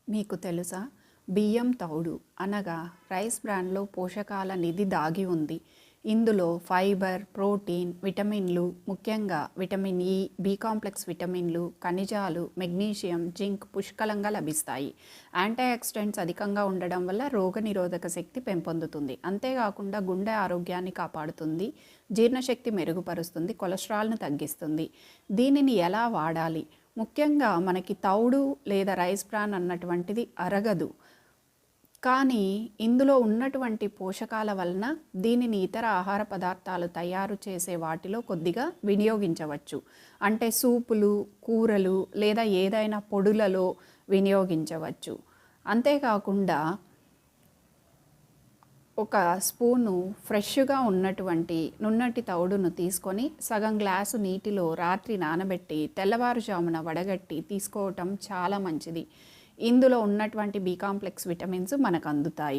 మీకు తెలుసా? బియ్యం తౌడు అనగా రైస్ బ్రాన్‌లో పోషకాల నిధి దాగి ఉంది. ఇందులో ఫైబర్, ప్రోటీన్, విటమిన్లు, ముఖ్యంగా విటమిన్ ఇ, బి కాంప్లెక్స్ విటమిన్లు, ఖనిజాలు, మెగ్నీషియం, జింక్ పుష్కలంగా లభిస్తాయి. యాంటీఆక్సిడెంట్స్ అధికంగా ఉండడం వల్ల రోగనిరోధక శక్తి పెంపొందుతుంది. అంతేకాకుండా గుండె ఆరోగ్యాన్ని కాపాడుతుంది, జీర్ణశక్తి మెరుగుపరుస్తుంది, కొలెస్ట్రాల్‌ను తగ్గిస్తుంది. దీనిని ఎలా వాడాలి? ముఖ్యంగా మనకి తౌడు లేదా రైస్ బ్రాన్ అన్నటువంటిది అరగదు. కానీ ఇందులో ఉన్నటువంటి పోషకాల వలన దీనిని ఇతర ఆహార పదార్థాలు తయారు చేసే వాటిలో కొద్దిగా వినియోగించవచ్చు. అంటే సూపులు, కూరలు లేదా ఏదైనా పొడులలో వినియోగించవచ్చు. అంతేకాకుండా ఒక స్పూను ఫ్రెష్గా ఉన్నటువంటి నున్నటి తౌడును తీసుకొని సగం గ్లాసు నీటిలో రాత్రి నానబెట్టి తెల్లవారుజామున వడగట్టి తీసుకోవటం చాలా మంచిది. ఇందులో ఉన్నటువంటి బి కాంప్లెక్స్ విటమిన్స్ మనకు అందుతాయి.